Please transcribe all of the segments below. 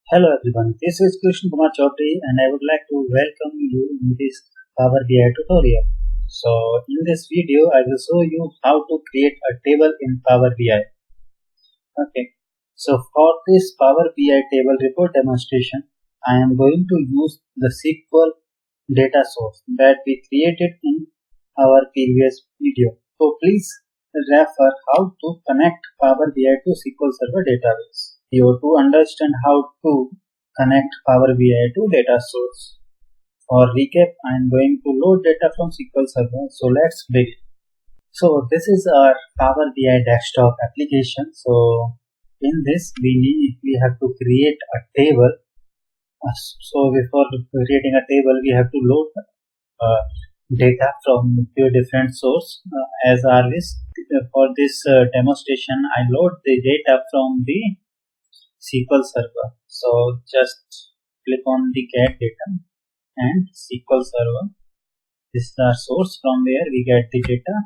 Hello everyone, this is Krishna Kumar Chaudhary and I would like to welcome you in this Power BI tutorial. So in this video I will show you how to create a table in Power BI. Okay, so for this Power BI table report demonstration I am going to use the SQL data source that we created in our previous video. So please refer how to connect Power BI to SQL Server database. You to understand how to connect Power BI to data source. For recap, I am going to load data from SQL Server. So let's begin. So this is our Power BI desktop application. So in this we have to create a table. So before creating a table, we have to load data from few different source. As our list for this demonstration, I load the data from the SQL Server. So just click on the get data and SQL Server. This is our source from where we get the data.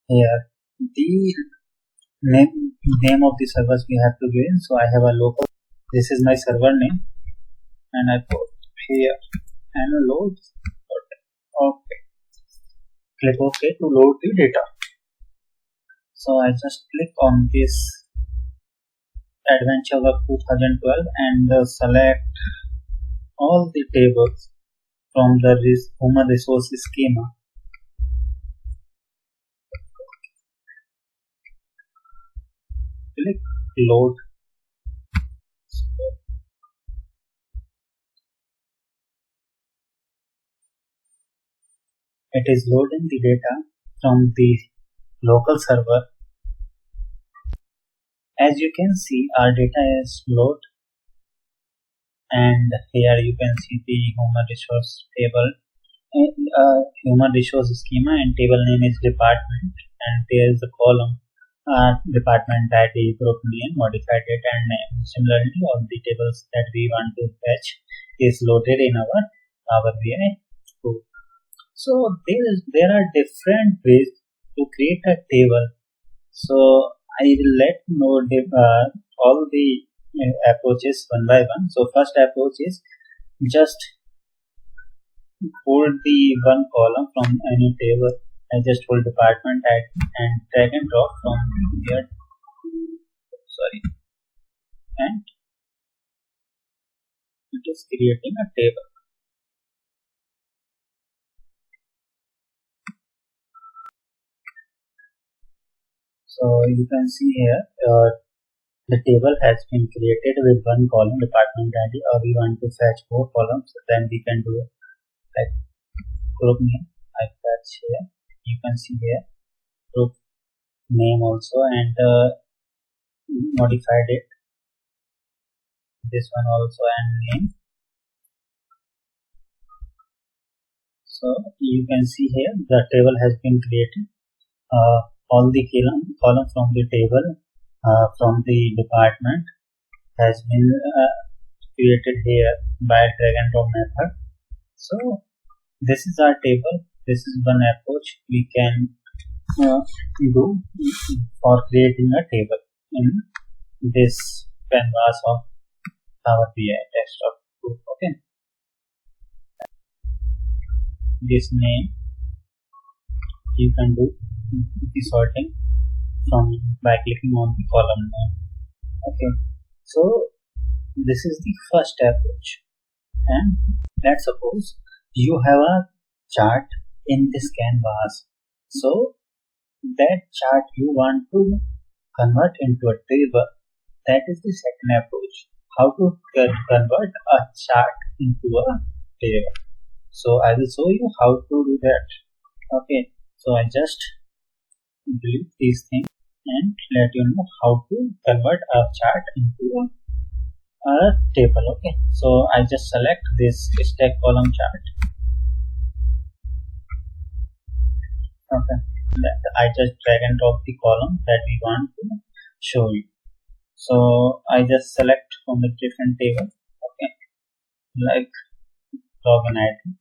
Here the name of the servers we have to give in. So I have a local. This is my server name and I put here and load. Okay. Click OK to load the data. So I just click on this Adventure Work 2012 and select all the tables from the human resources schema. Click load. It is loading the data from the local server. As you can see, our data is loaded, and here you can see the human resource table, human resource schema, and table name is department, and there is a column department ID, group name, modified date, and name. Similarly, all the tables that we want to fetch is loaded in our Power BI tool. So there are different ways to create a table. So I will let you know all the approaches one by one. So first approach is just hold the one column from any table. I just hold department and drag and drop from here. Sorry, and it is creating a table. So you can see here the table has been created with one column department ID, or we want to fetch 4 columns, then we can do like group name. I fetch here. You can see here group name also, and modified it. This one also, and name. So you can see here the table has been created. All the column from the table from the department has been created here by drag and drop method. So this is our table. This is one approach we can do for creating a table in this canvas of Power BI desktop tool. Okay, this name you can do the sorting from by clicking on the column name. Okay, so this is the first approach, and let's suppose you have a chart in this canvas. So that chart you want to convert into a table. That is the second approach. How to convert a chart into a table. So I will show you how to do that. Okay, so I just delete these things and let you know how to convert a chart into a table. Okay, so I just select this stack column chart. Okay, I just drag and drop the column that we want to show you. So I just select from the different table. Okay, like login ID,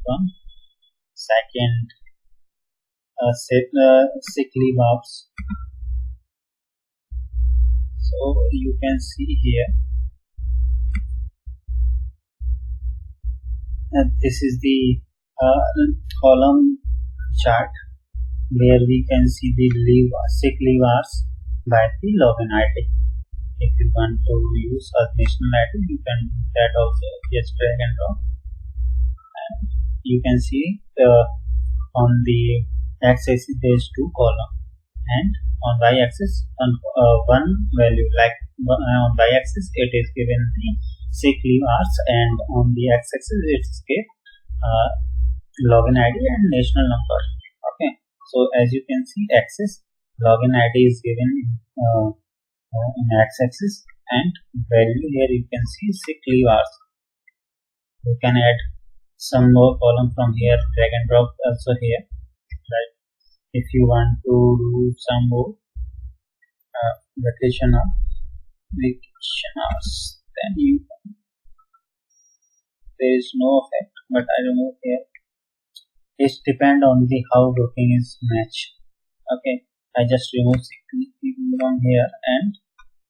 one second sick leave ops, So you can see here that this is the column chart where we can see the sick leave hours by the login ID. If you want to use a national ID, you can do that also. Just drag and drop. And you can see on the x-axis there is 2 column, and on y-axis one value, like on y-axis it is given the sick leave hours, and on the x-axis it is given login ID and national number. Okay, so as you can see, axis login ID is given in x-axis, and value here you can see sick leave hours. You can add some more column from here, drag and drop also here, right? If you want to do some more vacation hours, then there is no effect, but I remove here. It depend on the how booking is matched. Okay, I just remove sick leave from here, and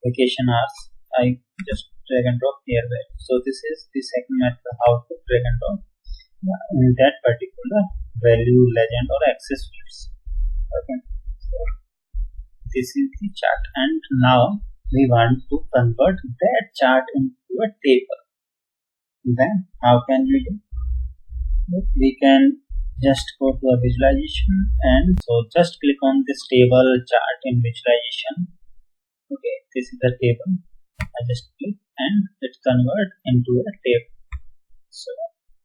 vacation hours I just drag and drop here. So this is the second method how to drag and drop in that particular value, legend or access fields. Okay, so this is the chart, and now we want to convert that chart into a table. Then how can we do? We can just go to a visualization, and so just click on this table chart in visualization. Okay, this is the table. I just click and it convert into a table. So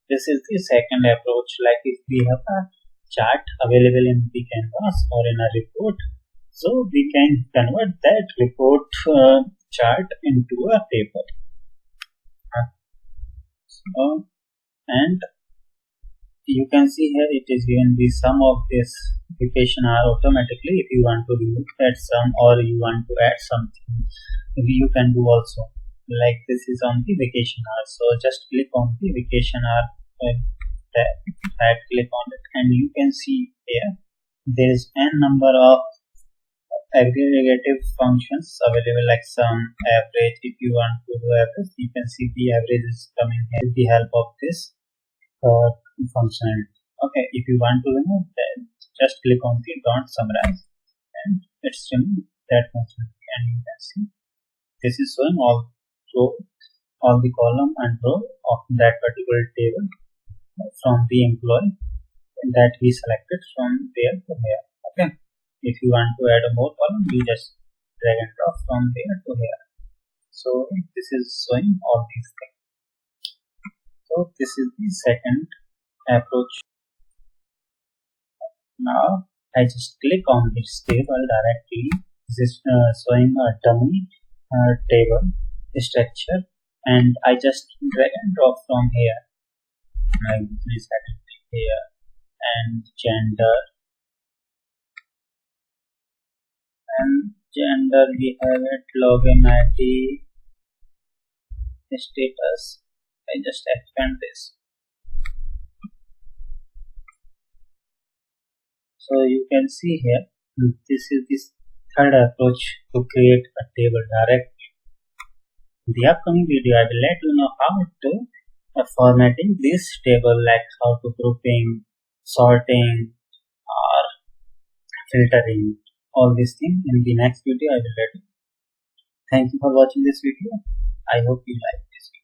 this is the second approach. Like if we have a chart available in the canvas or in a report, so we can convert that report chart into a table. So, and you can see here it is given the sum of this vacation hour automatically. If you want to remove that sum or you want to add something, you can do also. Like this is on the vacation hour, so just click on the vacation hour and right click on it, and you can see here there is n number of aggregative functions available, like sum, average. If you want to do average, you can see the average is coming here with the help of this functionality. Okay, if you want to remove that, just click on the don't summarize, and it's removed that functionality, and you can see this is showing all the column and row of that particular table from the employee that we selected from there to here. Okay, if you want to add a more column, you just drag and drop from there to here. So this is showing all these things. So this is the second approach. Now I just click on this table directly. This is showing a dummy table structure, and I just drag and drop from here. I reset it here, and gender we have it, login ID, status. I just expand this. So you can see here, this is this third approach to create a table directly. In the upcoming video, I will let you know how to formatting this table, like how to grouping, sorting, or filtering, all these things. In the next video, I will let you. Thank you for watching this video. I hope you like this video.